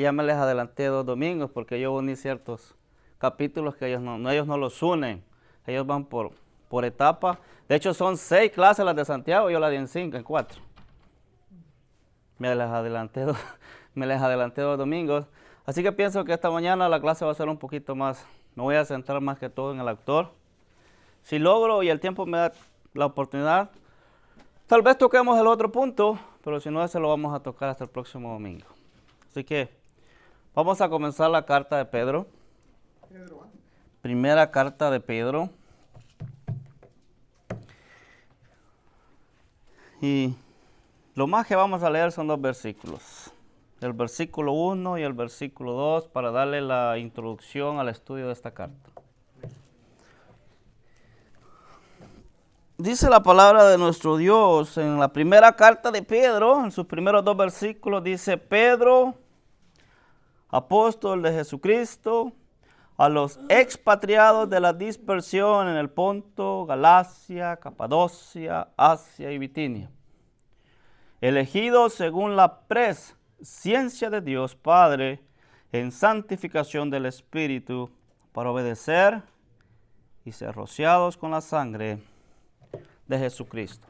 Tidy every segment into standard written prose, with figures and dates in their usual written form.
Ya me les adelanté 2 domingos porque yo uní ciertos capítulos que ellos no los unen. Ellos van por etapa. De hecho, son 6 clases las de Santiago, yo las di en 4. Me les adelanté me les adelanté 2 domingos. Así que pienso que esta mañana la clase va a ser un poquito más. Me voy a centrar más que todo en el autor. Si logro y el tiempo me da la oportunidad, tal vez toquemos el otro punto, pero si no, ese lo vamos a tocar hasta el próximo domingo. Así que vamos a comenzar la carta de Pedro. Primera carta de Pedro. Y lo más que vamos a leer son 2 versículos. El versículo 1 y el versículo 2 para darle la introducción al estudio de esta carta. Dice la palabra de nuestro Dios en la primera carta de Pedro, en sus primeros 2 versículos, dice: Pedro, apóstol de Jesucristo, a los expatriados de la dispersión en el Ponto, Galacia, Capadocia, Asia y Bitinia, elegidos según la presciencia de Dios Padre, en santificación del Espíritu, para obedecer y ser rociados con la sangre de Jesucristo.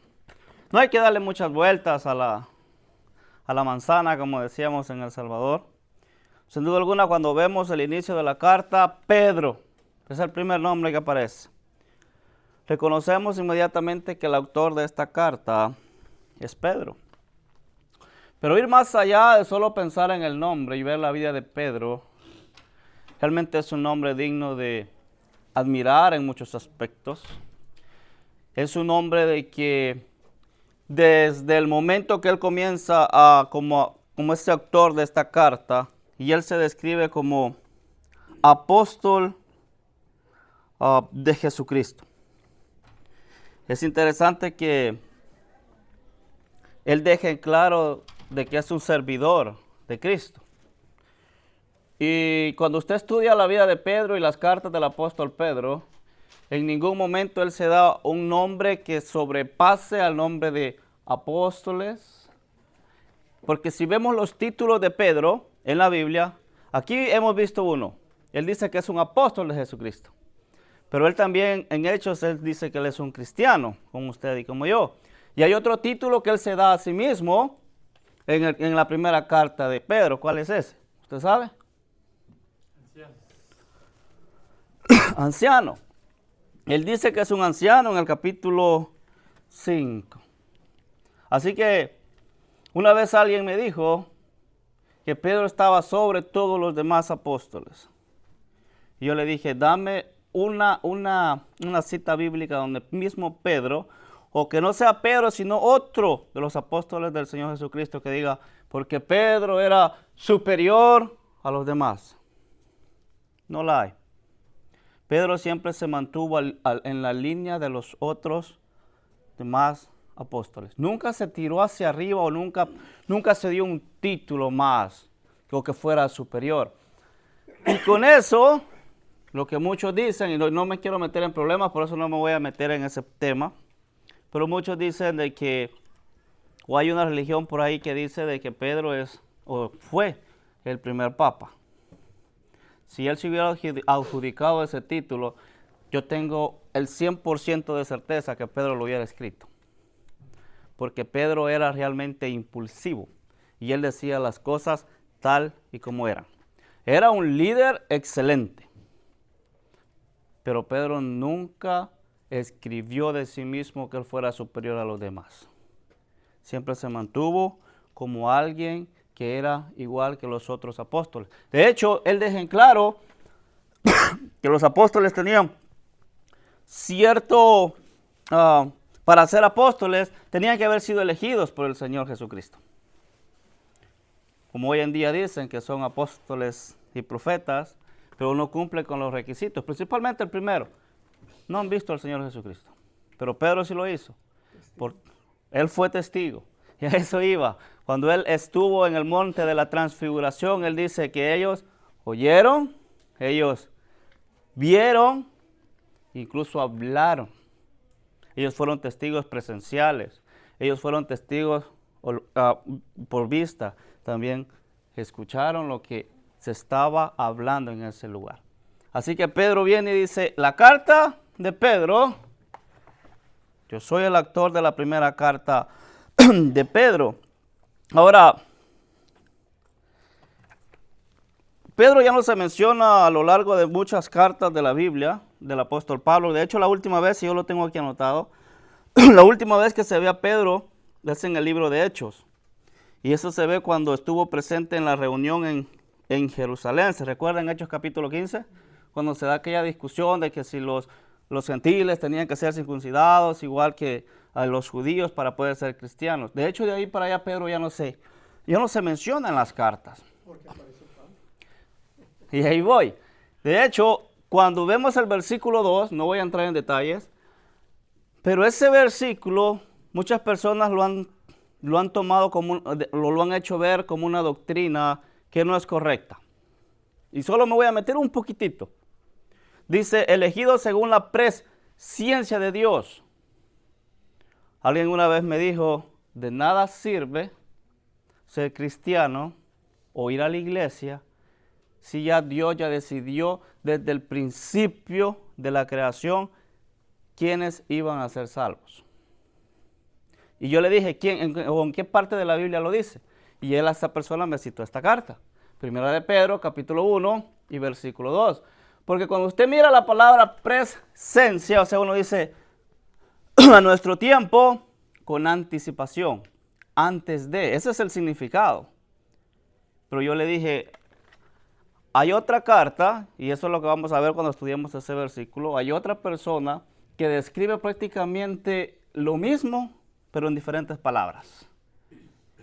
No hay que darle muchas vueltas a la manzana, como decíamos en El Salvador. Sin duda alguna, cuando vemos el inicio de la carta, Pedro es el primer nombre que aparece. Reconocemos inmediatamente que el autor de esta carta es Pedro. Pero ir más allá de solo pensar en el nombre y ver la vida de Pedro, realmente es un nombre digno de admirar en muchos aspectos. Es un hombre de que desde el momento que él comienza como este autor de esta carta, y él se describe como apóstol de Jesucristo. Es interesante que él deje en claro de que es un servidor de Cristo. Y cuando usted estudia la vida de Pedro y las cartas del apóstol Pedro, en ningún momento él se da un nombre que sobrepase al nombre de apóstoles. Porque si vemos los títulos de Pedro en la Biblia, aquí hemos visto uno. Él dice que es un apóstol de Jesucristo. Pero él también en Hechos, él dice que él es un cristiano, como usted y como yo. Y hay otro título que él se da a sí mismo en la primera carta de Pedro. ¿Cuál es ese? ¿Usted sabe? Anciano. Anciano. Él dice que es un anciano en el capítulo 5. Así que una vez alguien me dijo que Pedro estaba sobre todos los demás apóstoles. Y yo le dije, dame una cita bíblica donde mismo Pedro, o que no sea Pedro, sino otro de los apóstoles del Señor Jesucristo, que diga, porque Pedro era superior a los demás. No la hay. Pedro siempre se mantuvo en la línea de los otros demás apóstoles. Nunca se tiró hacia arriba o nunca se dio un título más o que fuera superior. Y con eso, lo que muchos dicen, y no me quiero meter en problemas, por eso no me voy a meter en ese tema, pero muchos dicen de que, o hay una religión por ahí que dice de que Pedro es, o fue, el primer papa. Si él se hubiera adjudicado ese título, yo tengo el 100% de certeza que Pedro lo hubiera escrito. Porque Pedro era realmente impulsivo y él decía las cosas tal y como eran. Era un líder excelente, pero Pedro nunca escribió de sí mismo que él fuera superior a los demás. Siempre se mantuvo como alguien que era igual que los otros apóstoles. De hecho, él deja en claro que los apóstoles tenían cierto... para ser apóstoles, tenían que haber sido elegidos por el Señor Jesucristo. Como hoy en día dicen que son apóstoles y profetas, pero no cumplen con los requisitos, principalmente el primero. No han visto al Señor Jesucristo, pero Pedro sí lo hizo. Él fue testigo, y a eso iba. Cuando él estuvo en el monte de la transfiguración, él dice que ellos oyeron, ellos vieron, incluso hablaron. Ellos fueron testigos presenciales. Ellos fueron testigos por vista. También escucharon lo que se estaba hablando en ese lugar. Así que Pedro viene y dice, la carta de Pedro, yo soy el autor de la primera carta de Pedro. Ahora, Pedro ya no se menciona a lo largo de muchas cartas de la Biblia, del apóstol Pablo. De hecho, la última vez, y yo lo tengo aquí anotado, la última vez que se ve a Pedro es en el libro de Hechos. Y eso se ve cuando estuvo presente en la reunión en Jerusalén. ¿Se recuerdan Hechos capítulo 15? Cuando se da aquella discusión de que si los gentiles tenían que ser circuncidados igual que a los judíos para poder ser cristianos. De hecho, de ahí para allá Pedro ya no se menciona en las cartas. Y ahí voy. De hecho, cuando vemos el versículo 2, no voy a entrar en detalles, pero ese versículo muchas personas lo han tomado lo han hecho ver como una doctrina que no es correcta. Y solo me voy a meter un poquitito. Dice, elegido según la presciencia de Dios. Alguien una vez me dijo, de nada sirve ser cristiano o ir a la iglesia si ya Dios ya decidió desde el principio de la creación quiénes iban a ser salvos. Y yo le dije, ¿en qué parte de la Biblia lo dice? Y esa persona me citó esta carta. Primera de Pedro, capítulo 1 y versículo 2. Porque cuando usted mira la palabra presencia, o sea, uno dice, a nuestro tiempo, con anticipación, antes de, ese es el significado. Pero yo le dije, hay otra carta, y eso es lo que vamos a ver cuando estudiemos ese versículo, hay otra persona que describe prácticamente lo mismo, pero en diferentes palabras.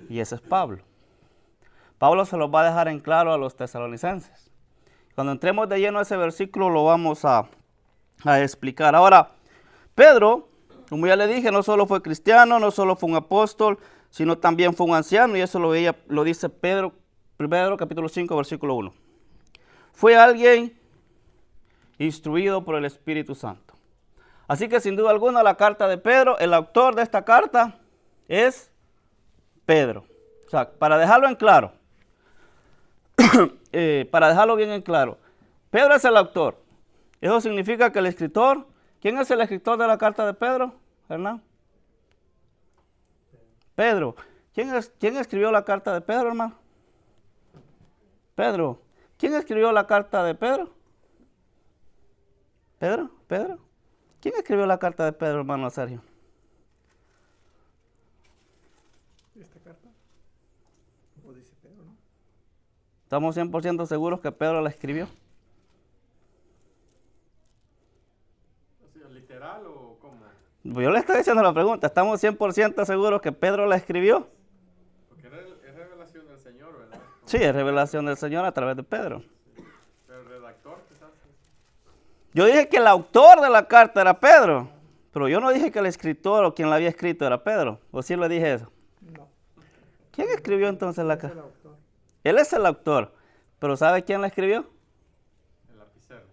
Y ese es Pablo. Pablo se los va a dejar en claro a los tesalonicenses. Cuando entremos de lleno a ese versículo lo vamos a explicar. Ahora, Pedro, como ya le dije, no solo fue cristiano, no solo fue un apóstol, sino también fue un anciano, y eso lo dice Pedro capítulo 5, versículo 1. Fue alguien instruido por el Espíritu Santo. Así que sin duda alguna la carta de Pedro, el autor de esta carta es Pedro. O sea, para dejarlo en claro, para dejarlo bien en claro, Pedro es el autor. Eso significa que el escritor, ¿quién es el escritor de la carta de Pedro, Hernán? Pedro. ¿Quién escribió la carta de Pedro, hermano? Pedro. ¿Quién escribió la carta de Pedro? ¿Pedro? ¿Quién escribió la carta de Pedro, hermano Sergio? ¿Esta carta? ¿O dice Pedro, no? ¿Estamos 100% seguros que Pedro la escribió? ¿Literal o cómo? Yo le estoy diciendo la pregunta. ¿Estamos 100% seguros que Pedro la escribió? Porque es revelación del Señor, ¿verdad? Sí, es revelación del Señor a través de Pedro. Sí. Pero el redactor, quizás. Yo dije que el autor de la carta era Pedro, pero yo no dije que el escritor o quien la había escrito era Pedro. ¿O sí le dije eso? No. ¿Quién escribió entonces la Es el carta? autor. Él es el autor, pero ¿sabe quién la escribió? El lapicero.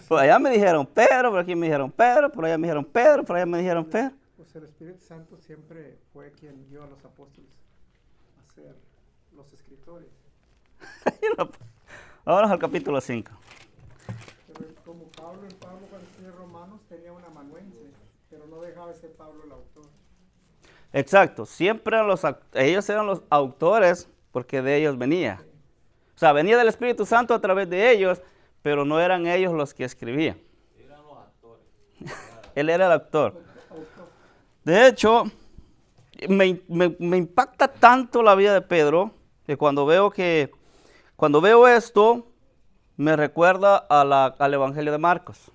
Por allá me dijeron Pedro, por aquí me dijeron Pedro, por allá me dijeron Pedro, por allá me dijeron Pedro. Pues el Espíritu Santo siempre fue quien dio a los apóstoles a ser los escritores. Vámonos al capítulo 5. Pero como Pablo cuando escribió Romanos tenía un amanuense, pero no dejaba de ser Pablo el autor. Exacto, siempre ellos eran los autores porque de ellos venía. O sea, venía del Espíritu Santo a través de ellos, pero no eran ellos los que escribían. Eran los actores. Él era el autor. De hecho, me impacta tanto la vida de Pedro que cuando veo esto, me recuerda al Evangelio de Marcos.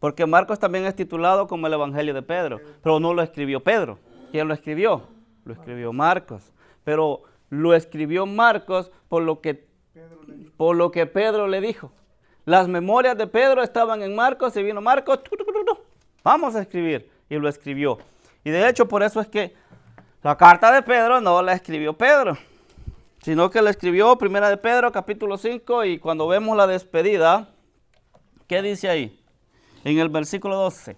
Porque Marcos también es titulado como el Evangelio de Pedro, pero no lo escribió Pedro. ¿Quién lo escribió? Lo escribió Marcos. Pero lo escribió Marcos por lo que Pedro le dijo. Las memorias de Pedro estaban en Marcos y vino Marcos, vamos a escribir, y lo escribió. Y de hecho por eso es que la carta de Pedro no la escribió Pedro, sino que la escribió Primera de Pedro, capítulo 5, y cuando vemos la despedida, ¿qué dice ahí? En el versículo 12.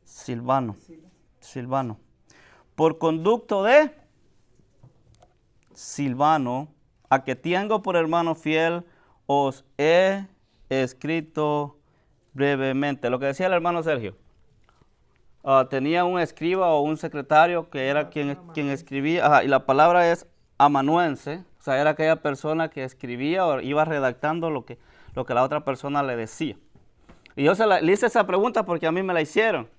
Silvano. Silas. Silvano. Por conducto de Silvano, a que tengo por hermano fiel, os he escrito brevemente. Lo que decía el hermano Sergio. Tenía un escriba o un secretario que era quien escribía, y la palabra es amanuense, o sea, era aquella persona que escribía o iba redactando lo que la otra persona le decía. Y yo le hice esa pregunta porque a mí me la hicieron.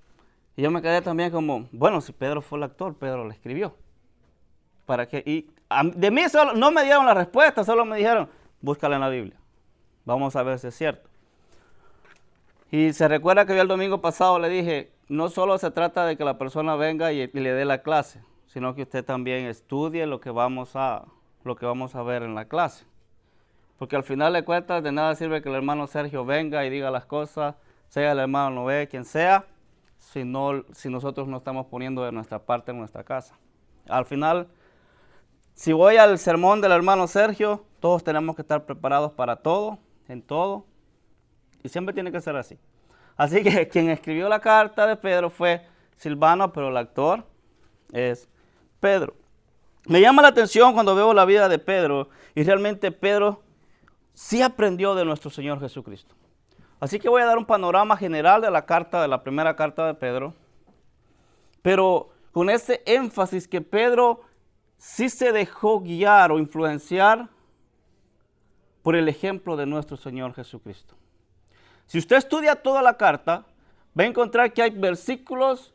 Y yo me quedé también como, bueno, si Pedro fue el actor, Pedro la escribió. ¿Para qué? Y de mí no me dieron la respuesta, solo me dijeron, búscala en la Biblia. Vamos a ver si es cierto. Y se recuerda que yo el domingo pasado le dije, no solo se trata de que la persona venga y le dé la clase, sino que usted también estudie lo que vamos a ver en la clase. Porque al final de cuentas de nada sirve que el hermano Sergio venga y diga las cosas, sea el hermano Noé, quien sea, si nosotros no estamos poniendo de nuestra parte en nuestra casa. Al final, si voy al sermón del hermano Sergio, todos tenemos que estar preparados para todo, en todo, y siempre tiene que ser así. Así que quien escribió la carta de Pedro fue Silvano, pero el actor es Pedro. Me llama la atención cuando veo la vida de Pedro, y realmente Pedro sí aprendió de nuestro Señor Jesucristo. Así que voy a dar un panorama general de la primera carta de Pedro, pero con ese énfasis que Pedro sí se dejó guiar o influenciar por el ejemplo de nuestro Señor Jesucristo. Si usted estudia toda la carta, va a encontrar que hay versículos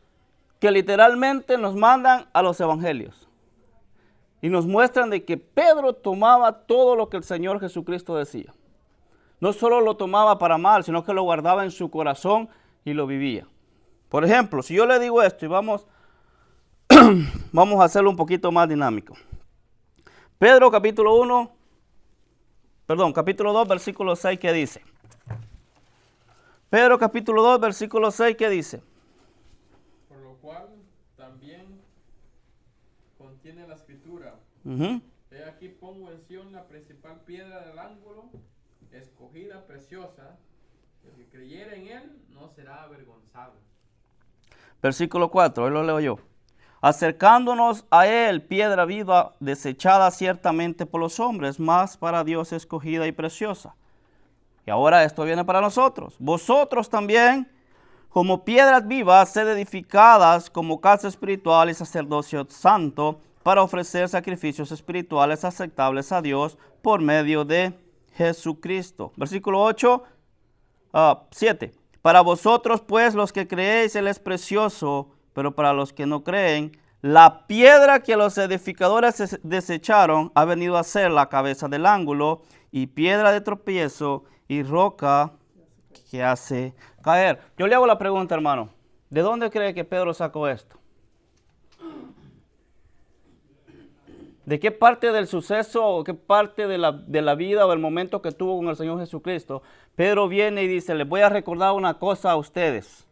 que literalmente nos mandan a los evangelios y nos muestran de que Pedro tomaba todo lo que el Señor Jesucristo decía. No solo lo tomaba para mal, sino que lo guardaba en su corazón y lo vivía. Por ejemplo, si yo le digo esto y vamos a hacerlo un poquito más dinámico. Pedro capítulo 2, versículo 6, ¿qué dice? Pedro capítulo 2, versículo 6, ¿qué dice? Por lo cual también contiene la escritura. He aquí pongo en Sión la principal piedra del ángulo, escogida, preciosa. El que creyera en él no será avergonzado. Versículo 4, hoy lo leo yo. Acercándonos a él, piedra viva, desechada ciertamente por los hombres, mas para Dios escogida y preciosa. Y ahora esto viene para nosotros. Vosotros también, como piedras vivas, sed edificadas como casa espiritual y sacerdocio santo, para ofrecer sacrificios espirituales aceptables a Dios por medio de Jesucristo. Versículo 7. Para vosotros, pues, los que creéis, Él es precioso, pero para los que no creen, la piedra que los edificadores desecharon ha venido a ser la cabeza del ángulo y piedra de tropiezo y roca que hace caer. Yo le hago la pregunta, hermano, ¿de dónde cree que Pedro sacó esto? ¿De qué parte del suceso o qué parte de la vida o el momento que tuvo con el Señor Jesucristo, Pedro viene y dice, les voy a recordar una cosa a ustedes?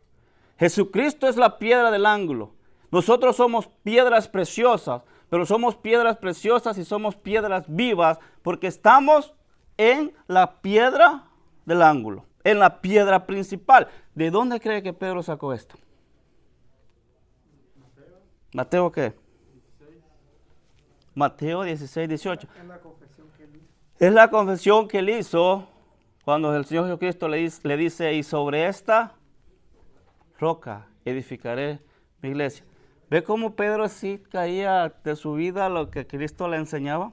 Jesucristo es la piedra del ángulo. Nosotros somos piedras preciosas, pero somos piedras preciosas y somos piedras vivas porque estamos en la piedra del ángulo, en la piedra principal. ¿De dónde cree que Pedro sacó esto? ¿Mateo qué? Mateo 16, 18. Es la confesión que él hizo. Es la confesión que él hizo cuando el Señor Jesucristo le dice, y sobre esta roca edificaré mi iglesia. ¿Ve cómo Pedro sí caía de su vida lo que Cristo le enseñaba?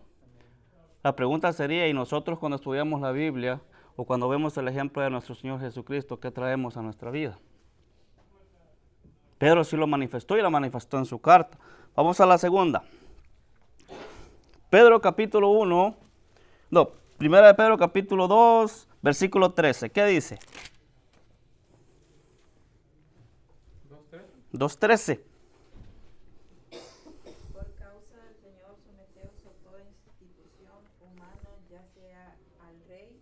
La pregunta sería, ¿y nosotros cuando estudiamos la Biblia o cuando vemos el ejemplo de nuestro Señor Jesucristo, qué traemos a nuestra vida? Pedro sí lo manifestó y lo manifestó en su carta. Vamos a la segunda. Primera de Pedro capítulo 2, versículo 13. ¿Qué dice? 2:13. Por causa del Señor, someteos a toda institución humana, ya sea al rey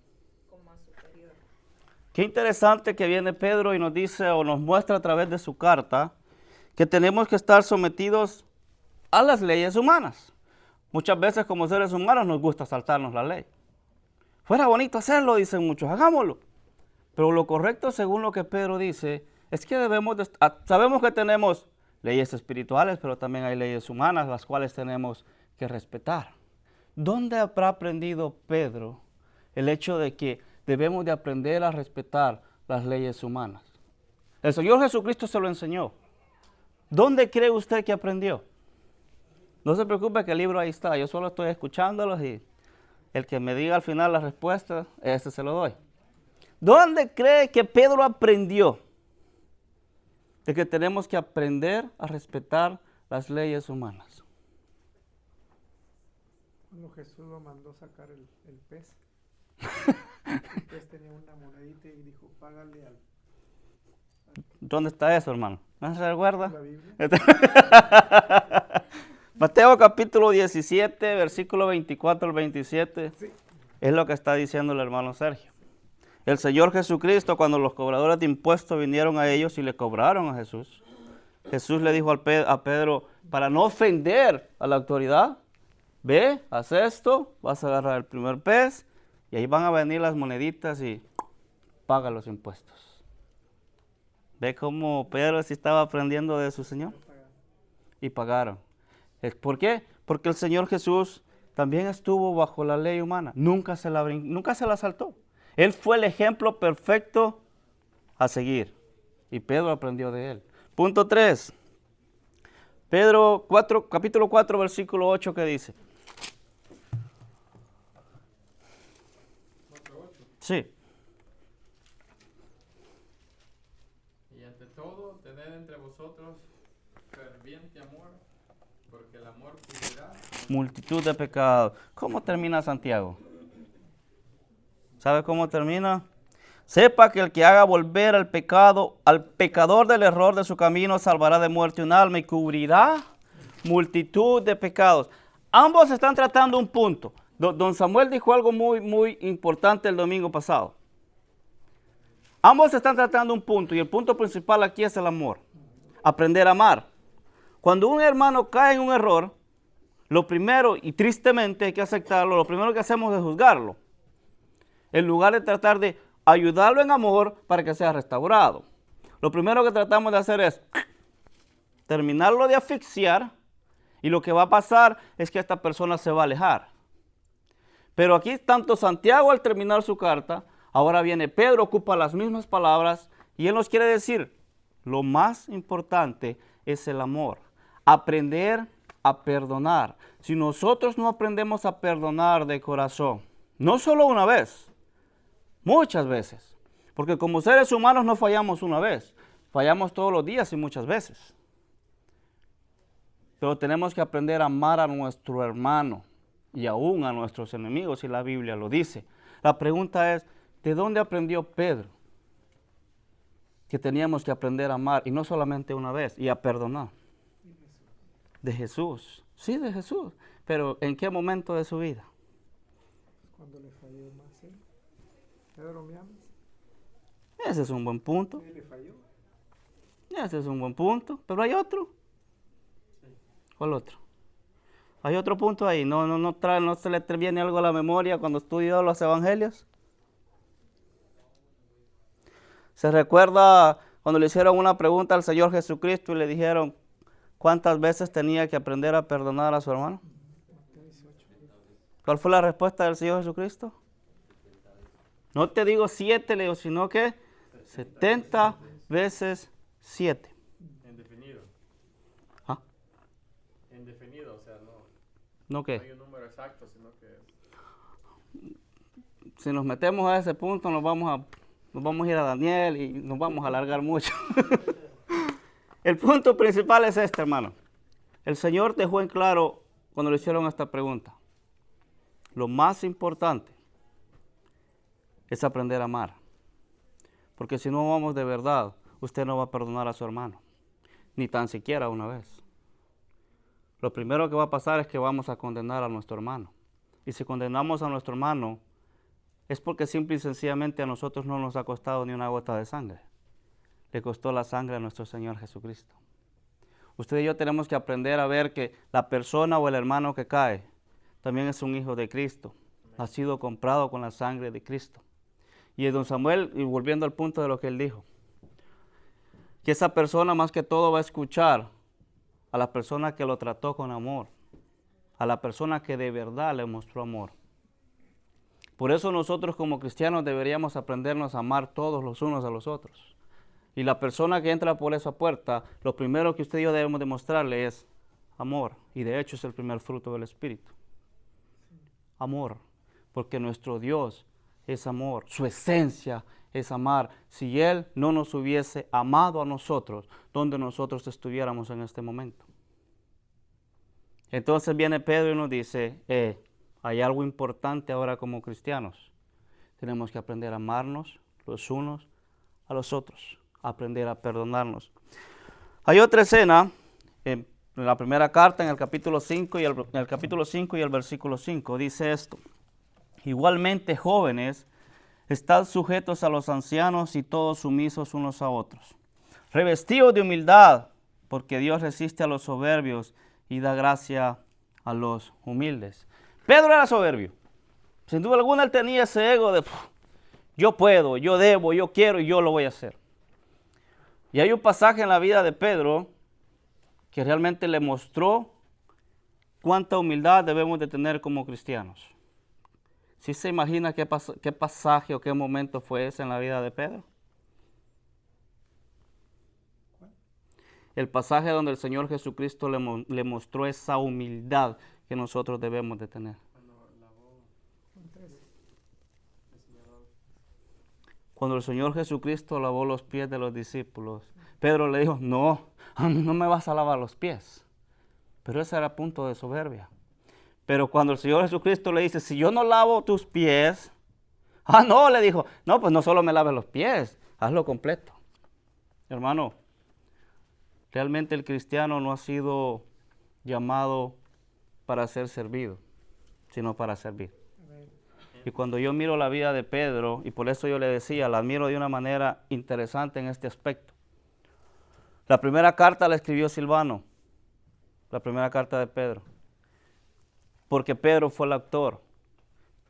como a superior. Qué interesante que viene Pedro y nos dice o nos muestra a través de su carta que tenemos que estar sometidos a las leyes humanas. Muchas veces como seres humanos nos gusta saltarnos la ley. Fuera bonito hacerlo, dicen muchos, hagámoslo. Pero lo correcto, según lo que Pedro dice, es que sabemos que tenemos leyes espirituales, pero también hay leyes humanas, las cuales tenemos que respetar. ¿Dónde habrá aprendido Pedro el hecho de que debemos de aprender a respetar las leyes humanas? El Señor Jesucristo se lo enseñó. ¿Dónde cree usted que aprendió? No se preocupe que el libro ahí está, yo solo estoy escuchándolos y el que me diga al final la respuesta, ese se lo doy. ¿Dónde cree que Pedro aprendió de que tenemos que aprender a respetar las leyes humanas? Cuando Jesús lo mandó sacar el pez. El pez tenía una monedita y dijo, págale al... ¿Dónde está eso, hermano? ¿No se recuerda? La Biblia. Mateo capítulo 17, versículo 24 al 27, Sí. es lo que está diciendo el hermano Sergio. El Señor Jesucristo, cuando los cobradores de impuestos vinieron a ellos y le cobraron a Jesús, Jesús le dijo a Pedro, para no ofender a la autoridad, ve, haz esto, vas a agarrar el primer pez y ahí van a venir las moneditas y paga los impuestos. ¿Ve cómo Pedro sí estaba aprendiendo de su Señor? Y pagaron. ¿Por qué? Porque el Señor Jesús también estuvo bajo la ley humana. Nunca se la saltó. Él fue el ejemplo perfecto a seguir. Y Pedro aprendió de él. Punto 3. Pedro capítulo 4, versículo 8, ¿qué dice? 4:8. Sí. Y ante todo, tened entre vosotros ferviente amor, porque el amor cubrirá Multitud de pecados. ¿Cómo termina Santiago? ¿Sabe cómo termina? Sepa que el que haga volver al pecador del error de su camino, salvará de muerte un alma y cubrirá multitud de pecados. Ambos están tratando un punto. Don Samuel dijo algo muy importante el domingo pasado. Ambos están tratando un punto y el punto principal aquí es el amor. Aprender a amar. Cuando un hermano cae en un error, lo primero, y tristemente hay que aceptarlo, lo primero que hacemos es juzgarlo, en lugar de tratar de ayudarlo en amor para que sea restaurado. Lo primero que tratamos de hacer es terminarlo de asfixiar y lo que va a pasar es que esta persona se va a alejar. Pero aquí tanto Santiago al terminar su carta, ahora viene Pedro, ocupa las mismas palabras y él nos quiere decir, lo más importante es el amor. Aprender a perdonar. Si nosotros no aprendemos a perdonar de corazón, no solo una vez, muchas veces, porque como seres humanos no fallamos una vez, fallamos todos los días y muchas veces. Pero tenemos que aprender a amar a nuestro hermano y aún a nuestros enemigos, y la Biblia lo dice. La pregunta es, ¿de dónde aprendió Pedro? Que teníamos que aprender a amar, y no solamente una vez, y a perdonar. De Jesús. Sí, de Jesús. Pero ¿en qué momento de su vida? Cuando le falló más él. Pedro, ¿me amas? Ese es un buen punto. Él le falló. Ese es un buen punto. Pero hay otro. ¿Cuál otro? Hay otro punto ahí. No se le viene algo a la memoria cuando estudió los evangelios. ¿Se recuerda cuando le hicieron una pregunta al Señor Jesucristo y le dijeron cuántas veces tenía que aprender a perdonar a su hermano? ¿Cuál fue la respuesta del Señor Jesucristo? No te digo 7, le digo, sino que 70 veces 7. indefinido. ¿Ah? Indefinido, o sea, no ¿No qué? hay un número exacto, sino que Si nos metemos a ese punto nos vamos a ir a Daniel y nos vamos a alargar mucho. El punto principal es este, hermano. El Señor dejó en claro cuando le hicieron esta pregunta. Lo más importante es aprender a amar. Porque si no amamos de verdad, usted no va a perdonar a su hermano. Ni tan siquiera una vez. Lo primero que va a pasar es que vamos a condenar a nuestro hermano. Y si condenamos a nuestro hermano, es porque simple y sencillamente a nosotros no nos ha costado ni una gota de sangre. Le costó la sangre a nuestro Señor Jesucristo. Usted y yo tenemos que aprender a ver que la persona o el hermano que cae también es un hijo de Cristo. Ha sido comprado con la sangre de Cristo. Y don Samuel, y volviendo al punto de lo que él dijo, que esa persona más que todo va a escuchar a la persona que lo trató con amor, a la persona que de verdad le mostró amor. Por eso nosotros como cristianos deberíamos aprendernos a amar todos los unos a los otros. Y la persona que entra por esa puerta, lo primero que usted y yo debemos demostrarle es amor. Y de hecho es el primer fruto del Espíritu. Amor. Porque nuestro Dios es amor. Su esencia es amar. Si Él no nos hubiese amado a nosotros, ¿dónde nosotros estuviéramos en este momento? Entonces viene Pedro y nos dice, hay algo importante ahora como cristianos. Tenemos que aprender a amarnos los unos a los otros. Aprender a perdonarnos. Hay otra escena en la primera carta, en el capítulo 5 y el versículo 5, dice esto: igualmente, jóvenes, estad sujetos a los ancianos y todos sumisos unos a otros, revestidos de humildad, porque Dios resiste a los soberbios y da gracia a los humildes. Pedro era soberbio. Sin duda alguna él tenía ese ego de yo puedo, yo debo, yo quiero y yo lo voy a hacer. Y hay un pasaje en la vida de Pedro que realmente le mostró cuánta humildad debemos de tener como cristianos. ¿Sí se imagina qué pasaje o qué momento fue ese en la vida de Pedro? El pasaje donde el Señor Jesucristo le mostró esa humildad que nosotros debemos de tener. Cuando el Señor Jesucristo lavó los pies de los discípulos, Pedro le dijo, no, a mí no me vas a lavar los pies. Pero ese era punto de soberbia. Pero cuando el Señor Jesucristo le dice, si yo no lavo tus pies, no, le dijo, no, pues no solo me laves los pies, hazlo completo. Hermano, realmente el cristiano no ha sido llamado para ser servido, sino para servir. Y cuando yo miro la vida de Pedro, y por eso yo le decía, la admiro de una manera interesante en este aspecto. La primera carta la escribió Silvano, la primera carta de Pedro, porque Pedro fue el autor.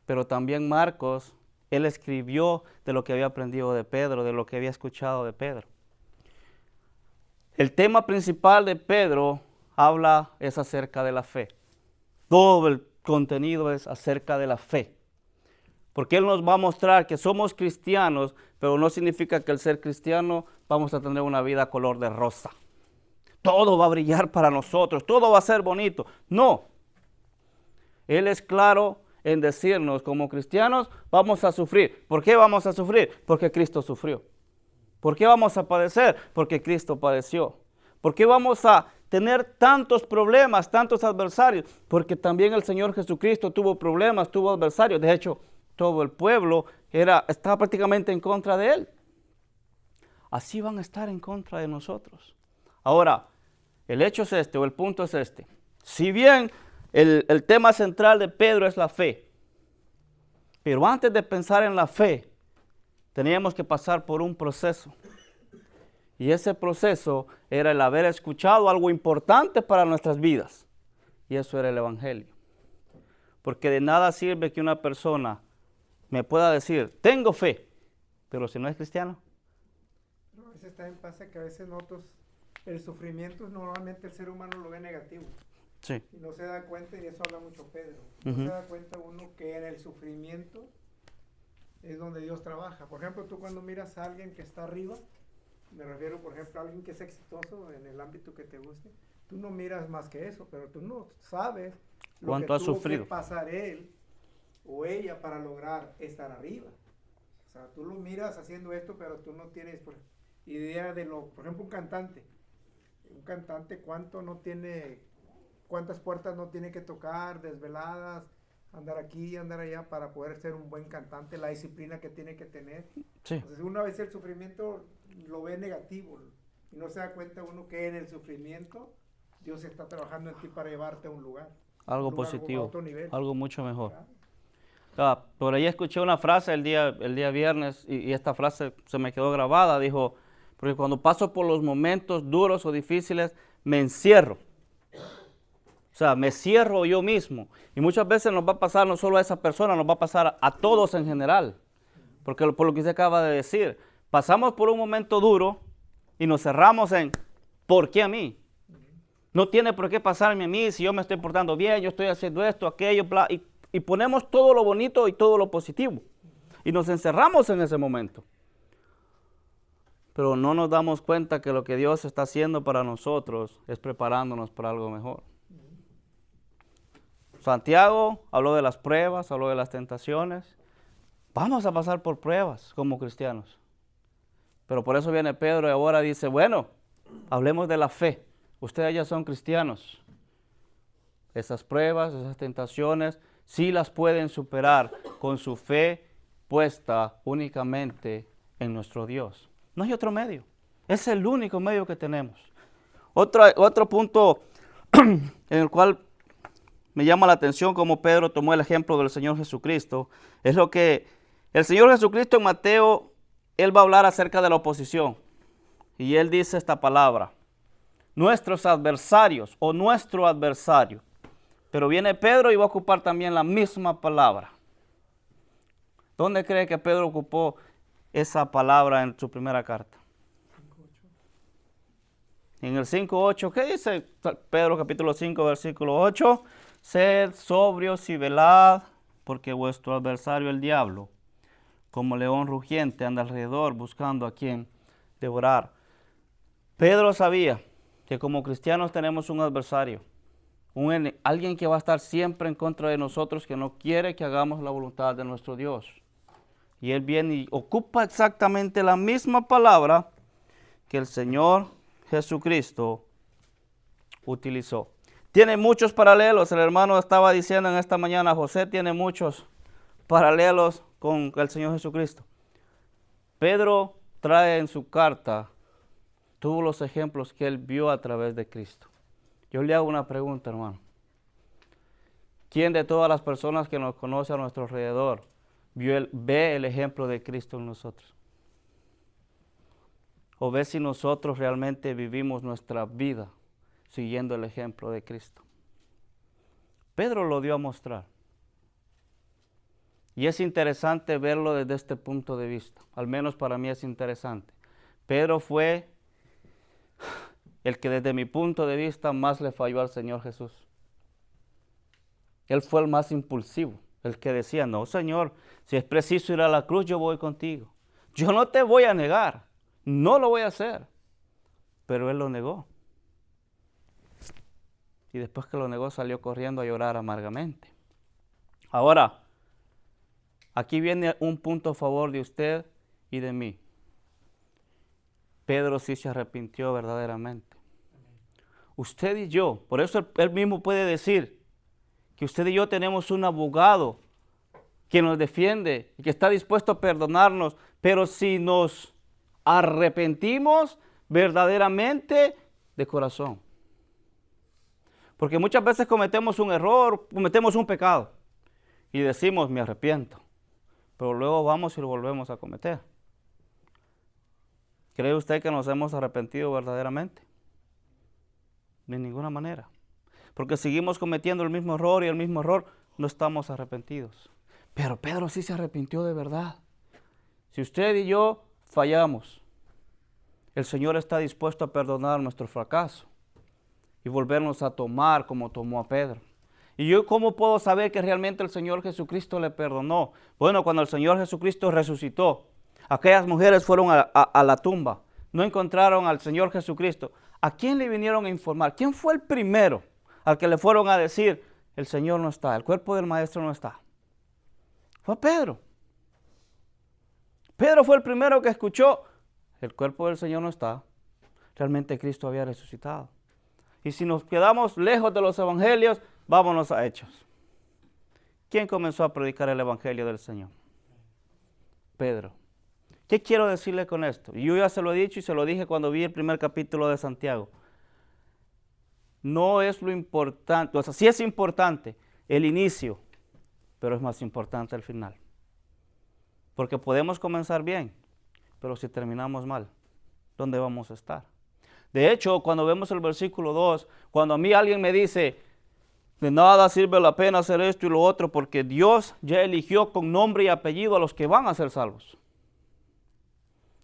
Pero también Marcos, él escribió de lo que había aprendido de Pedro, de lo que había escuchado de Pedro. El tema principal de Pedro es acerca de la fe. Todo el contenido es acerca de la fe. Porque Él nos va a mostrar que somos cristianos, pero no significa que al ser cristiano vamos a tener una vida color de rosa. Todo va a brillar para nosotros, todo va a ser bonito. No. Él es claro en decirnos, como cristianos vamos a sufrir. ¿Por qué vamos a sufrir? Porque Cristo sufrió. ¿Por qué vamos a padecer? Porque Cristo padeció. ¿Por qué vamos a tener tantos problemas, tantos adversarios? Porque también el Señor Jesucristo tuvo problemas, tuvo adversarios. De hecho, todo el pueblo estaba prácticamente en contra de Él. Así van a estar en contra de nosotros. Ahora, el hecho es este, o el punto es este. Si bien el tema central de Pedro es la fe, pero antes de pensar en la fe, teníamos que pasar por un proceso. Y ese proceso era el haber escuchado algo importante para nuestras vidas. Y eso era el Evangelio. Porque de nada sirve que una persona me pueda decir, tengo fe, pero si no es cristiano. Pero a veces también pasa que a veces nosotros, el sufrimiento normalmente el ser humano lo ve negativo. Sí. Y no se da cuenta, y eso habla mucho Pedro. No se da cuenta uno que en el sufrimiento es donde Dios trabaja. Por ejemplo, tú cuando miras a alguien que está arriba, me refiero, por ejemplo, a alguien que es exitoso en el ámbito que te guste, tú no miras más que eso, pero tú no sabes lo cuánto que ha sufrido que pasar él o ella para lograr estar arriba. O sea, tú lo miras haciendo esto, pero tú no tienes idea de por ejemplo, un cantante cuántas puertas no tiene que tocar, desveladas, andar aquí, andar allá para poder ser un buen cantante, la disciplina que tiene que tener. Sí. Entonces, una vez el sufrimiento lo ve negativo y no se da cuenta uno que en el sufrimiento Dios está trabajando en ti para llevarte a un lugar. Algo positivo, a otro nivel. algo mucho mejor. Claro. Por ahí escuché una frase el día viernes y esta frase se me quedó grabada. Dijo, porque cuando paso por los momentos duros o difíciles, me encierro. O sea, me cierro yo mismo. Y muchas veces nos va a pasar no solo a esa persona, nos va a pasar a todos en general. Porque por lo que usted acaba de decir, pasamos por un momento duro y nos cerramos en ¿por qué a mí? No tiene por qué pasarme a mí si yo me estoy portando bien, yo estoy haciendo esto, aquello, bla, y ponemos todo lo bonito y todo lo positivo. Y nos encerramos en ese momento. Pero no nos damos cuenta que lo que Dios está haciendo para nosotros es preparándonos para algo mejor. Santiago habló de las pruebas, habló de las tentaciones. Vamos a pasar por pruebas como cristianos. Pero por eso viene Pedro y ahora dice, bueno, hablemos de la fe. Ustedes ya son cristianos. Esas pruebas, esas tentaciones, sí las pueden superar con su fe puesta únicamente en nuestro Dios. No hay otro medio. Es el único medio que tenemos. Otro punto en el cual me llama la atención como Pedro tomó el ejemplo del Señor Jesucristo, es lo que el Señor Jesucristo en Mateo, Él va a hablar acerca de la oposición. Y Él dice esta palabra, nuestros adversarios o nuestro adversario. Pero viene Pedro y va a ocupar también la misma palabra. ¿Dónde cree que Pedro ocupó esa palabra en su primera carta? En el 5:8, ¿qué dice Pedro capítulo 5, versículo 8? Sed sobrios y velad, porque vuestro adversario el diablo, como león rugiente, anda alrededor buscando a quien devorar. Pedro sabía que como cristianos tenemos un adversario, alguien que va a estar siempre en contra de nosotros, que no quiere que hagamos la voluntad de nuestro Dios. Y él viene y ocupa exactamente la misma palabra que el Señor Jesucristo utilizó. Tiene muchos paralelos. El hermano estaba diciendo en esta mañana, José tiene muchos paralelos con el Señor Jesucristo. Pedro trae en su carta todos los ejemplos que él vio a través de Cristo. Yo le hago una pregunta, hermano. ¿Quién de todas las personas que nos conoce a nuestro alrededor ve el ejemplo de Cristo en nosotros? ¿O ve si nosotros realmente vivimos nuestra vida siguiendo el ejemplo de Cristo? Pedro lo dio a mostrar. Y es interesante verlo desde este punto de vista. Al menos para mí es interesante. Pedro fue el que desde mi punto de vista más le falló al Señor Jesús. Él fue el más impulsivo, el que decía, no Señor, si es preciso ir a la cruz, yo voy contigo. Yo no te voy a negar, no lo voy a hacer. Pero él lo negó. Y después que lo negó salió corriendo a llorar amargamente. Ahora, aquí viene un punto a favor de usted y de mí. Pedro sí se arrepintió verdaderamente. Usted y yo, por eso él mismo puede decir que usted y yo tenemos un abogado que nos defiende y que está dispuesto a perdonarnos, pero si nos arrepentimos verdaderamente de corazón. Porque muchas veces cometemos un error, cometemos un pecado y decimos me arrepiento, pero luego vamos y lo volvemos a cometer. ¿Cree usted que nos hemos arrepentido verdaderamente? De ninguna manera. Porque seguimos cometiendo el mismo error y el mismo error, no estamos arrepentidos. Pero Pedro sí se arrepintió de verdad. Si usted y yo fallamos, el Señor está dispuesto a perdonar nuestro fracaso y volvernos a tomar como tomó a Pedro. ¿Y yo cómo puedo saber que realmente el Señor Jesucristo le perdonó? Bueno, cuando el Señor Jesucristo resucitó, aquellas mujeres fueron a la tumba, no encontraron al Señor Jesucristo. ¿A quién le vinieron a informar? ¿Quién fue el primero al que le fueron a decir, el Señor no está, el cuerpo del Maestro no está? Fue Pedro. Pedro fue el primero que escuchó, el cuerpo del Señor no está. Realmente Cristo había resucitado. Y si nos quedamos lejos de los evangelios, vámonos a Hechos. ¿Quién comenzó a predicar el evangelio del Señor? Pedro. ¿Qué quiero decirle con esto? Yo ya se lo he dicho y se lo dije cuando vi el primer capítulo de Santiago. No es lo importante, o sea, sí es importante el inicio, pero es más importante el final. Porque podemos comenzar bien, pero si terminamos mal, ¿dónde vamos a estar? De hecho, cuando vemos el versículo 2, cuando a mí alguien me dice, de nada sirve la pena hacer esto y lo otro, porque Dios ya eligió con nombre y apellido a los que van a ser salvos.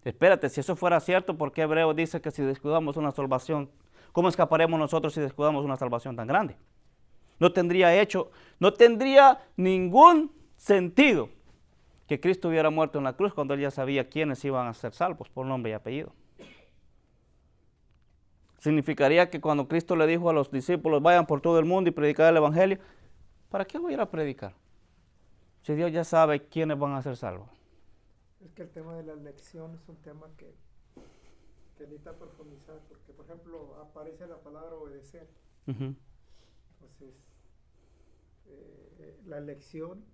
Espérate, si eso fuera cierto, ¿por qué Hebreos dice que si descuidamos una salvación, cómo escaparemos nosotros si descuidamos una salvación tan grande? No tendría ningún sentido que Cristo hubiera muerto en la cruz cuando Él ya sabía quiénes iban a ser salvos por nombre y apellido. Significaría que cuando Cristo le dijo a los discípulos, vayan por todo el mundo y predicar el Evangelio, ¿para qué voy a ir a predicar? Si Dios ya sabe quiénes van a ser salvos. Es que el tema de la elección es un tema que necesita profundizar, porque por ejemplo aparece la palabra obedecer. Uh-huh. Entonces, la elección,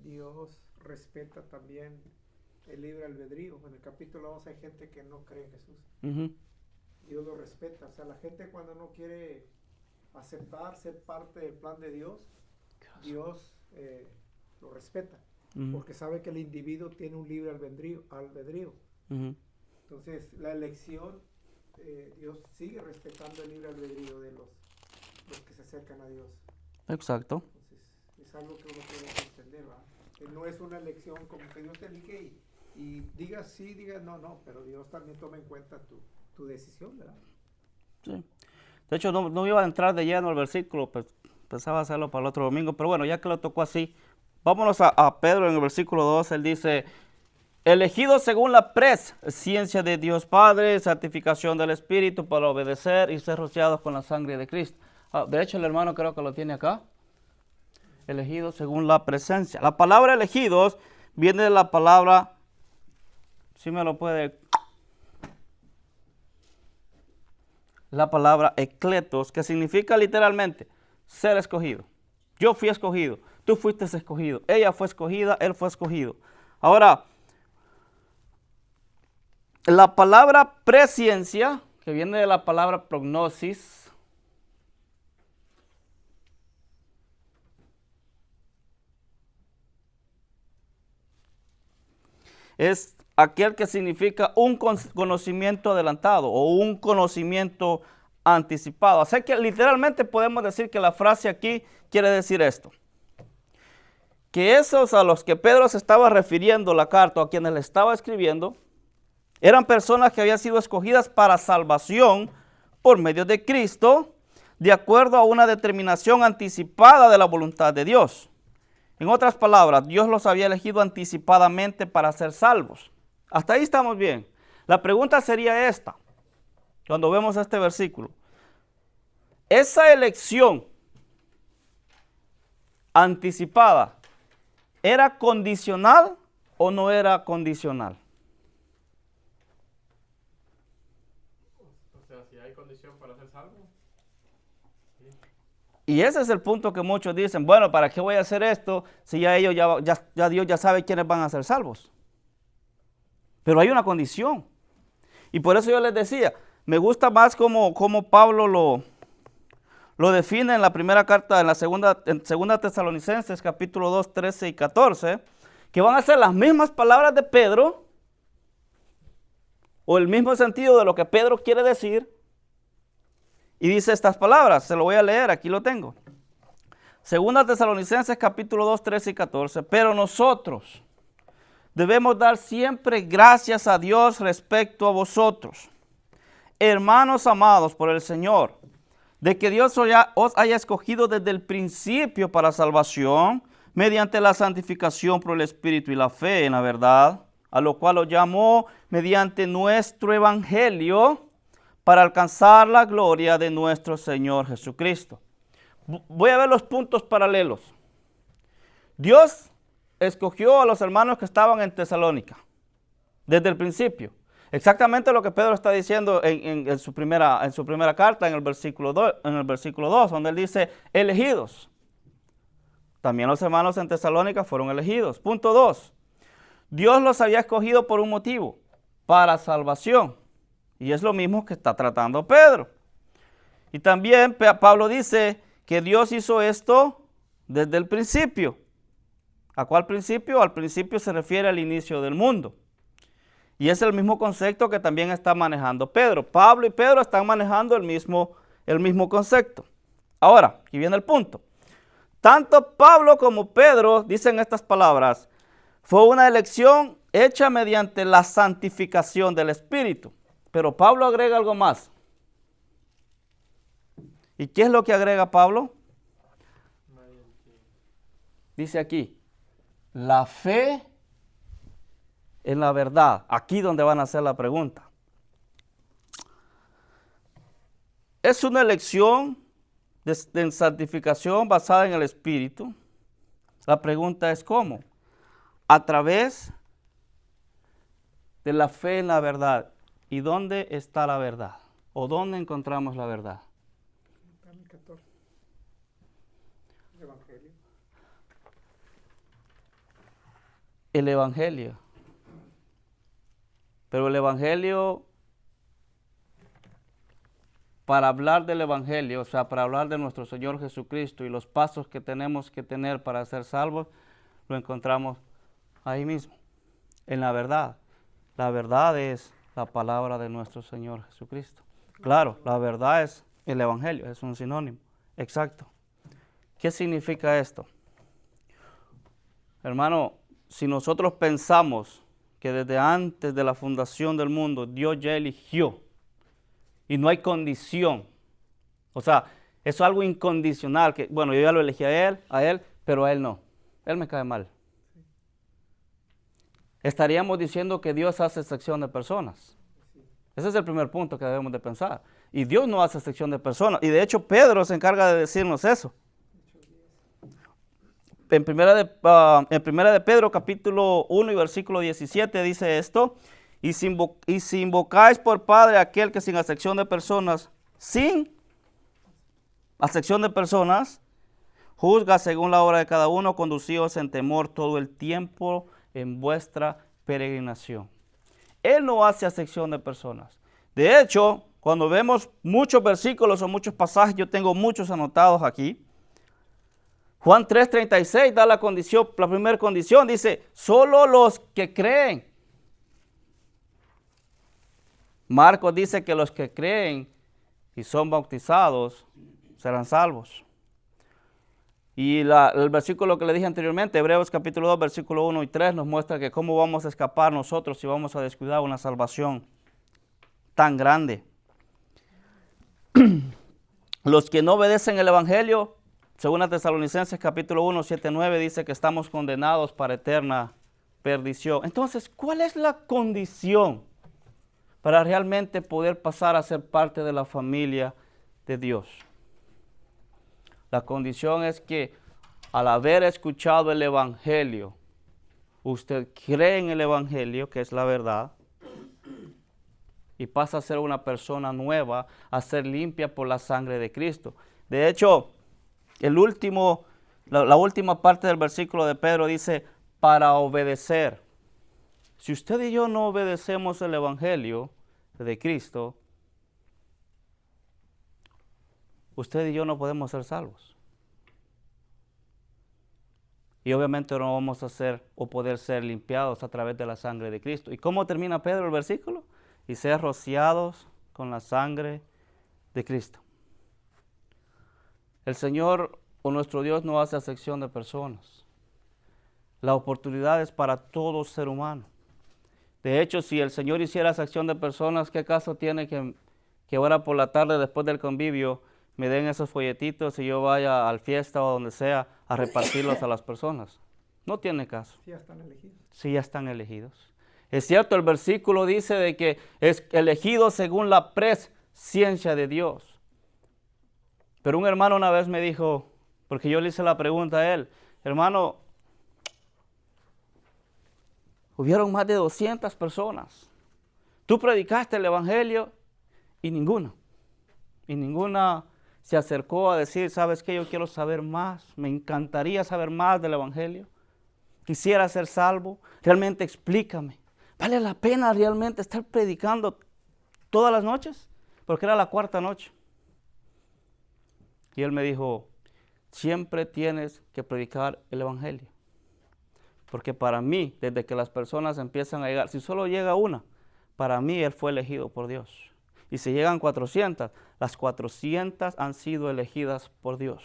Dios respeta también el libre albedrío. En el capítulo 2 hay gente que no cree en Jesús. Uh-huh. Dios lo respeta. O sea, la gente cuando no quiere aceptar ser parte del plan de Dios, Dios lo respeta. Uh-huh. Porque sabe que el individuo tiene un libre albedrío. Uh-huh. Entonces, la elección, Dios sigue respetando el libre albedrío de los que se acercan a Dios. Exacto. Entonces, es algo que uno tiene que entender, ¿verdad? Que no es una elección como que Dios te elige y digas sí, digas no, pero Dios también toma en cuenta tu decisión, ¿verdad? Sí. De hecho, no iba a entrar de lleno al versículo, pues, pensaba hacerlo para el otro domingo, pero bueno, ya que lo tocó así, vámonos a Pedro en el versículo 2, él dice, elegidos según la presciencia de Dios Padre, santificación del Espíritu para obedecer y ser rociados con la sangre de Cristo. De hecho, el hermano creo que lo tiene acá. Elegidos según la presencia. La palabra elegidos viene de la palabra, si me lo puede, la palabra ekletos, que significa literalmente ser escogido. Yo fui escogido, tú fuiste escogido, ella fue escogida, él fue escogido. Ahora, la palabra presciencia, que viene de la palabra prognosis, es aquel que significa un conocimiento adelantado o un conocimiento anticipado. Así que literalmente podemos decir que la frase aquí quiere decir esto. Que esos a los que Pedro se estaba refiriendo la carta, a quienes le estaba escribiendo, eran personas que habían sido escogidas para salvación por medio de Cristo, de acuerdo a una determinación anticipada de la voluntad de Dios. En otras palabras, Dios los había elegido anticipadamente para ser salvos. Hasta ahí estamos bien. La pregunta sería esta, cuando vemos este versículo. ¿Esa elección anticipada era condicional o no era condicional? O sea, si hay condición para ser salvo. Y ese es el punto que muchos dicen, bueno, ¿para qué voy a hacer esto si ya Dios ya sabe quiénes van a ser salvos? Pero hay una condición. Y por eso yo les decía, me gusta más como Pablo lo define en la primera carta, en segunda Tesalonicenses, capítulo 2, 13 y 14, que van a ser las mismas palabras de Pedro, o el mismo sentido de lo que Pedro quiere decir, y dice estas palabras, se lo voy a leer, aquí lo tengo. Segunda Tesalonicenses capítulo 2, 13 y 14. Pero nosotros debemos dar siempre gracias a Dios respecto a vosotros, hermanos amados por el Señor, de que Dios os haya escogido desde el principio para salvación, mediante la santificación por el Espíritu y la fe en la verdad, a lo cual os llamó mediante nuestro Evangelio, para alcanzar la gloria de nuestro Señor Jesucristo. Voy a ver los puntos paralelos. Dios escogió a los hermanos que estaban en Tesalónica desde el principio. Exactamente lo que Pedro está diciendo en su primera carta, en el versículo 2, donde él dice, elegidos. También los hermanos en Tesalónica fueron elegidos. Punto 2. Dios los había escogido por un motivo, para salvación. Y es lo mismo que está tratando Pedro. Y también Pablo dice que Dios hizo esto desde el principio. ¿A cuál principio? Al principio se refiere al inicio del mundo. Y es el mismo concepto que también está manejando Pedro. Pablo y Pedro están manejando el mismo concepto. Ahora, aquí viene el punto. Tanto Pablo como Pedro dicen estas palabras. Fue una elección hecha mediante la santificación del Espíritu. Pero Pablo agrega algo más. ¿Y qué es lo que agrega Pablo? Dice aquí, la fe en la verdad. Aquí donde van a hacer la pregunta. Es una elección de santificación basada en el Espíritu. La pregunta es ¿cómo? A través de la fe en la verdad. ¿Y dónde está la verdad? ¿O dónde encontramos la verdad? Juan 14. El Evangelio. El Evangelio. Pero el Evangelio, para hablar del Evangelio, o sea, para hablar de nuestro Señor Jesucristo y los pasos que tenemos que tener para ser salvos, lo encontramos ahí mismo, en la verdad. La verdad es la palabra de nuestro Señor Jesucristo. Claro, la verdad es el Evangelio, es un sinónimo. Exacto. ¿Qué significa esto? Hermano, si nosotros pensamos que desde antes de la fundación del mundo Dios ya eligió y no hay condición, o sea, eso es algo incondicional, que bueno, yo ya lo elegí a él, pero a él no. Él me cae mal. Estaríamos diciendo que Dios hace excepción de personas. Ese es el primer punto que debemos de pensar. Y Dios no hace excepción de personas. Y de hecho Pedro se encarga de decirnos eso. En primera de Pedro capítulo 1 y versículo 17 dice esto. Y si invocáis por Padre a aquel que sin acepción de personas, juzga según la obra de cada uno, conducíos en temor todo el tiempo en vuestra peregrinación. Él no hace acepción de personas. De hecho, cuando vemos muchos versículos o muchos pasajes, yo tengo muchos anotados aquí. Juan 3:36 da la primera condición, dice, solo los que creen. Marcos dice que los que creen y son bautizados serán salvos. Y el versículo que le dije anteriormente, Hebreos capítulo 2, versículo 1 y 3, nos muestra que cómo vamos a escapar nosotros si vamos a descuidar una salvación tan grande. Los que no obedecen el Evangelio, según a Tesalonicenses capítulo 1, 7, 9, dice que estamos condenados para eterna perdición. Entonces, ¿cuál es la condición para realmente poder pasar a ser parte de la familia de Dios? La condición es que al haber escuchado el Evangelio, usted cree en el Evangelio, que es la verdad, y pasa a ser una persona nueva, a ser limpia por la sangre de Cristo. De hecho, la última parte del versículo de Pedro dice, para obedecer. Si usted y yo no obedecemos el Evangelio de Cristo, usted y yo no podemos ser salvos. Y obviamente no vamos a ser o poder ser limpiados a través de la sangre de Cristo. ¿Y cómo termina Pedro el versículo? Y ser rociados con la sangre de Cristo. El Señor o nuestro Dios no hace acepción de personas. La oportunidad es para todo ser humano. De hecho, si el Señor hiciera acepción de personas, ¿qué caso tiene que ahora por la tarde después del convivio me den esos folletitos y yo vaya al fiesta o donde sea a repartirlos a las personas? No tiene caso. Sí, ya están elegidos. Sí, ya están elegidos. Es cierto, el versículo dice de que es elegido según la presciencia de Dios. Pero un hermano una vez me dijo, porque yo le hice la pregunta a él, hermano, hubieron más de 200 personas. Tú predicaste el Evangelio y ninguna se acercó a decir, ¿sabes qué? Yo quiero saber más, me encantaría saber más del Evangelio. Quisiera ser salvo, realmente explícame. ¿Vale la pena realmente estar predicando todas las noches? Porque era la cuarta noche. Y él me dijo, siempre tienes que predicar el Evangelio. Porque para mí, desde que las personas empiezan a llegar, si solo llega una, para mí él fue elegido por Dios. Y si llegan 400, las 400 han sido elegidas por Dios.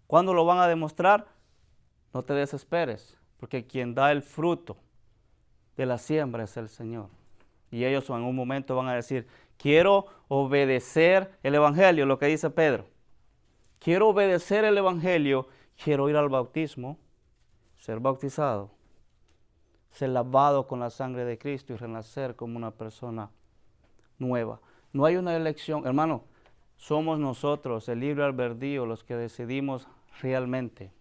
¿Cuándo lo van a demostrar? No te desesperes, porque quien da el fruto de la siembra es el Señor. Y ellos en un momento van a decir, quiero obedecer el Evangelio, lo que dice Pedro. Quiero obedecer el Evangelio, quiero ir al bautismo, ser bautizado, ser lavado con la sangre de Cristo y renacer como una persona nueva. No hay una elección, hermano, somos nosotros, el libre albedrío, los que decidimos realmente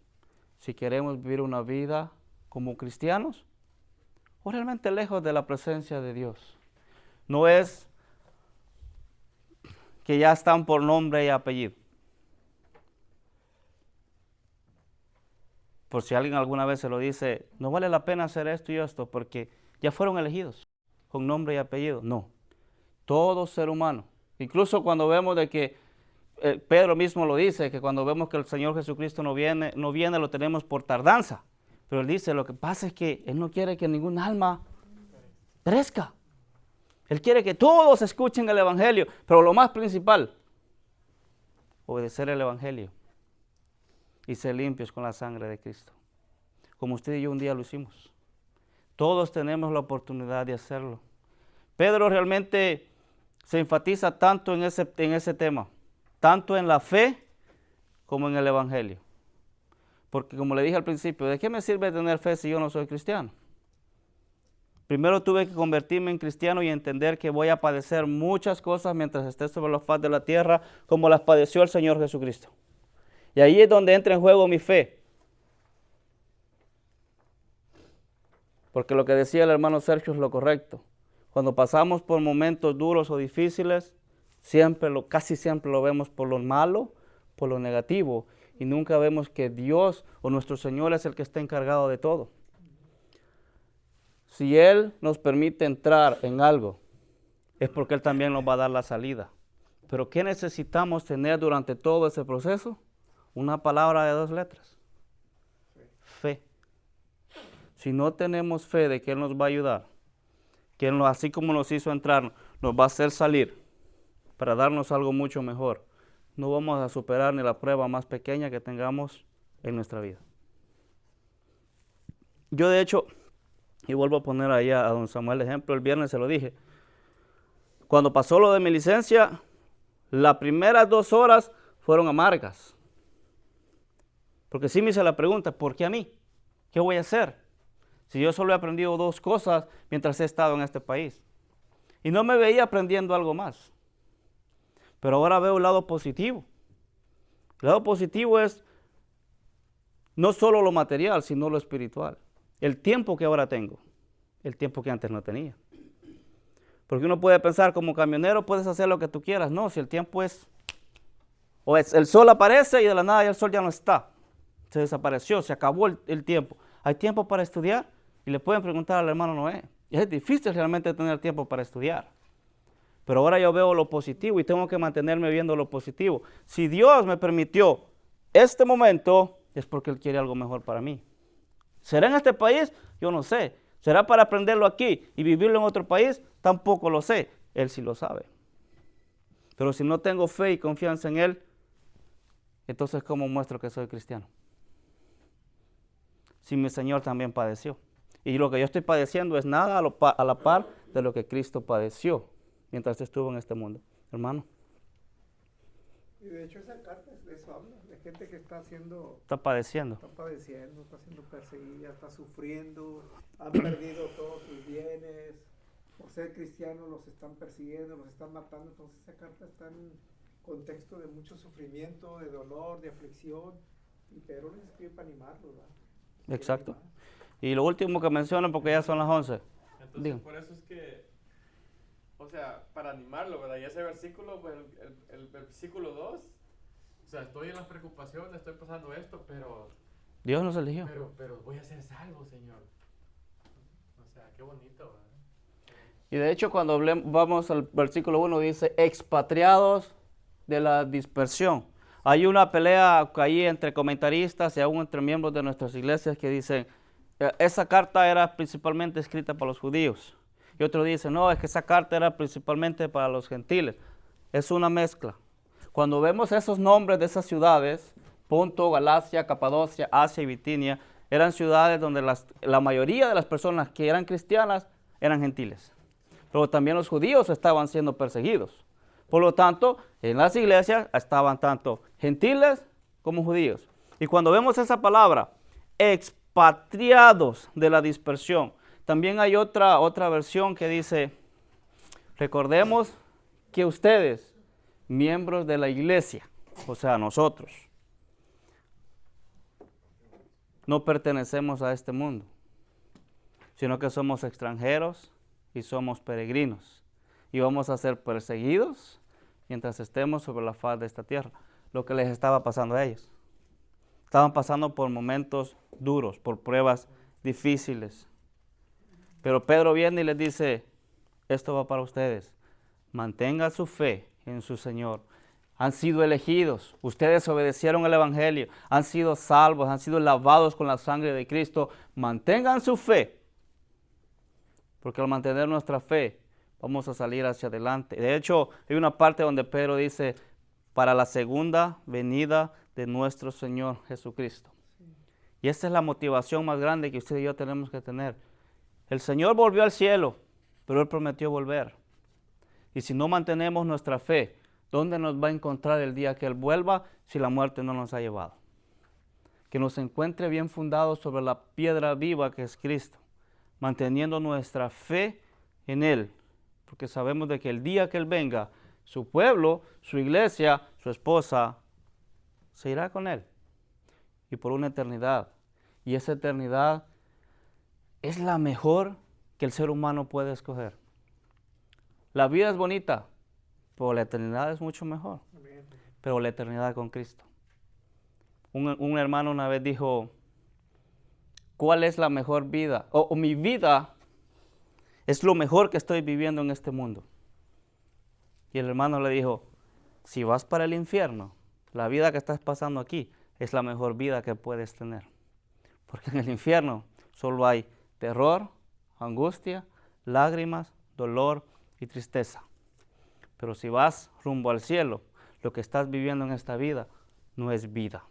si queremos vivir una vida como cristianos o realmente lejos de la presencia de Dios. No es que ya están por nombre y apellido. Por si alguien alguna vez se lo dice, no vale la pena hacer esto y esto porque ya fueron elegidos con nombre y apellido. No, todo ser humano. Incluso cuando vemos de que Pedro mismo lo dice, que cuando vemos que el Señor Jesucristo no viene, lo tenemos por tardanza. Pero él dice, lo que pasa es que Él no quiere que ningún alma perezca. Él quiere que todos escuchen el Evangelio, pero lo más principal, obedecer el Evangelio y ser limpios con la sangre de Cristo. Como usted y yo un día lo hicimos. Todos tenemos la oportunidad de hacerlo. Pedro realmente se enfatiza tanto en ese tema, tanto en la fe como en el Evangelio. Porque como le dije al principio, ¿de qué me sirve tener fe si yo no soy cristiano? Primero tuve que convertirme en cristiano y entender que voy a padecer muchas cosas mientras esté sobre la faz de la tierra, como las padeció el Señor Jesucristo. Y ahí es donde entra en juego mi fe. Porque lo que decía el hermano Sergio es lo correcto. Cuando pasamos por momentos duros o difíciles, casi siempre lo vemos por lo malo, por lo negativo, y nunca vemos que Dios o nuestro Señor es el que está encargado de todo. Si Él nos permite entrar en algo, es porque Él también nos va a dar la salida. Pero ¿qué necesitamos tener durante todo ese proceso? Una palabra de 2 letras. Fe. Si no tenemos fe de que Él nos va a ayudar, que Él, así como nos hizo entrar, nos va a hacer salir para darnos algo mucho mejor, no vamos a superar ni la prueba más pequeña que tengamos en nuestra vida. Yo de hecho, y vuelvo a poner ahí a don Samuel el ejemplo, el viernes se lo dije, cuando pasó lo de mi licencia, las primeras 2 horas fueron amargas. Porque sí me hice la pregunta, ¿por qué a mí? ¿Qué voy a hacer? Si yo solo he aprendido 2 cosas mientras he estado en este país. Y no me veía aprendiendo algo más. Pero ahora veo el lado positivo. El lado positivo es no solo lo material, sino lo espiritual. El tiempo que ahora tengo, el tiempo que antes no tenía. Porque uno puede pensar, como camionero puedes hacer lo que tú quieras. No, si el tiempo es el sol aparece y de la nada ya el sol ya no está. Se desapareció, se acabó el tiempo. Hay tiempo para estudiar y le pueden preguntar al hermano Noé. Y es difícil realmente tener tiempo para estudiar. Pero ahora yo veo lo positivo y tengo que mantenerme viendo lo positivo. Si Dios me permitió este momento, es porque Él quiere algo mejor para mí. ¿Será en este país? Yo no sé. ¿Será para aprenderlo aquí y vivirlo en otro país? Tampoco lo sé. Él sí lo sabe. Pero si no tengo fe y confianza en Él, entonces ¿cómo muestro que soy cristiano? Si mi Señor también padeció. Y lo que yo estoy padeciendo es nada a la par de lo que Cristo padeció mientras estuvo en este mundo. Hermano. Y de hecho esa carta de eso habla, de gente que está padeciendo. Está siendo perseguida, está sufriendo, han perdido todos sus bienes, por ser cristianos los están persiguiendo, los están matando. Entonces esa carta está en contexto de mucho sufrimiento, de dolor, de aflicción, y Pedro les escribe para animarlos, ¿verdad? Exacto. Y lo último que mencionan, porque ya son las 11. Entonces, Digo. por eso es que, o sea, para animarlo, ¿verdad? Y ese versículo, pues, el versículo 2, o sea, estoy en las preocupaciones, estoy pasando esto, pero Dios nos eligió. Pero voy a ser salvo, Señor. O sea, qué bonito, ¿verdad? Y de hecho, cuando vamos al versículo 1, dice, expatriados de la dispersión. Hay una pelea ahí entre comentaristas y aún entre miembros de nuestras iglesias que dicen, esa carta era principalmente escrita para los judíos. Y otros dicen, no, es que esa carta era principalmente para los gentiles. Es una mezcla. Cuando vemos esos nombres de esas ciudades, Ponto, Galacia, Capadocia, Asia y Bitinia, eran ciudades donde la mayoría de las personas que eran cristianas eran gentiles. Pero también los judíos estaban siendo perseguidos. Por lo tanto, en las iglesias estaban tanto gentiles como judíos. Y cuando vemos esa palabra, expatriados de la dispersión, también hay otra versión que dice, recordemos que ustedes, miembros de la iglesia, o sea, nosotros, no pertenecemos a este mundo, sino que somos extranjeros y somos peregrinos. Y vamos a ser perseguidos mientras estemos sobre la faz de esta tierra. Lo que les estaba pasando a ellos. Estaban pasando por momentos duros, por pruebas difíciles. Pero Pedro viene y les dice, esto va para ustedes. Mantengan su fe en su Señor. Han sido elegidos, ustedes obedecieron el Evangelio, han sido salvos, han sido lavados con la sangre de Cristo. Mantengan su fe, porque al mantener nuestra fe, vamos a salir hacia adelante. De hecho, hay una parte donde Pedro dice, para la segunda venida de nuestro Señor Jesucristo. Y esa es la motivación más grande que usted y yo tenemos que tener. El Señor volvió al cielo, pero Él prometió volver. Y si no mantenemos nuestra fe, ¿dónde nos va a encontrar el día que Él vuelva si la muerte no nos ha llevado? Que nos encuentre bien fundados sobre la piedra viva que es Cristo, manteniendo nuestra fe en Él, porque sabemos de que el día que Él venga, su pueblo, su iglesia, su esposa, se irá con Él, y por una eternidad. Y esa eternidad es la mejor que el ser humano puede escoger. La vida es bonita, pero la eternidad es mucho mejor. Pero la eternidad con Cristo. Un hermano una vez dijo, ¿cuál es la mejor vida? O mi vida es lo mejor que estoy viviendo en este mundo. Y el hermano le dijo, si vas para el infierno, la vida que estás pasando aquí es la mejor vida que puedes tener. Porque en el infierno solo hay terror, angustia, lágrimas, dolor y tristeza. Pero si vas rumbo al cielo, lo que estás viviendo en esta vida no es vida.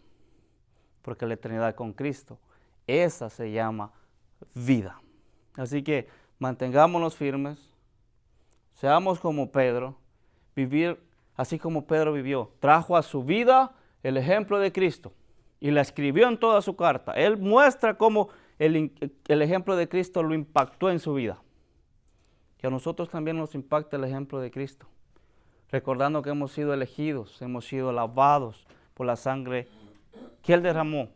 Porque la eternidad con Cristo, esa se llama vida. Así que mantengámonos firmes, seamos como Pedro, vivir así como Pedro vivió. Trajo a su vida el ejemplo de Cristo y la escribió en toda su carta. Él muestra cómo el ejemplo de Cristo lo impactó en su vida. Que a nosotros también nos impacta el ejemplo de Cristo. Recordando que hemos sido elegidos, hemos sido lavados por la sangre que Él derramó.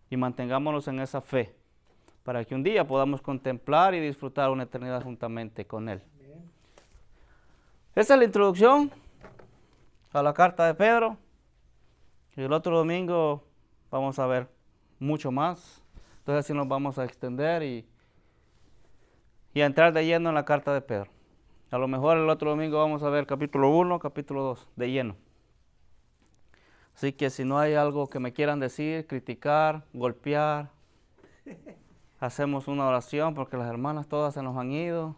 Y mantengámonos en esa fe, para que un día podamos contemplar y disfrutar una eternidad juntamente con Él. Esa es la introducción a la carta de Pedro. Y el otro domingo vamos a ver mucho más. Entonces así nos vamos a extender y a entrar de lleno en la carta de Pedro. A lo mejor el otro domingo vamos a ver capítulo 1, capítulo 2, de lleno. Así que si no hay algo que me quieran decir, criticar, golpear, hacemos una oración porque las hermanas todas se nos han ido,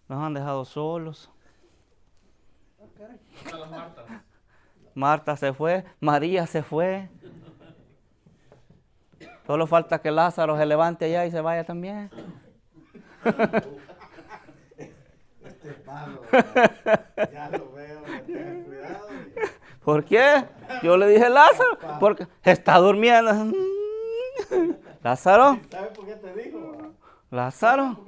nos han dejado solos. Marta se fue, María se fue. Solo falta que Lázaro se levante allá y se vaya también. Este palo, ya lo veo, ten cuidado. ¿Por qué? Yo le dije Lázaro, porque está durmiendo. Lázaro. ¿Sabes por qué te digo? Lázaro.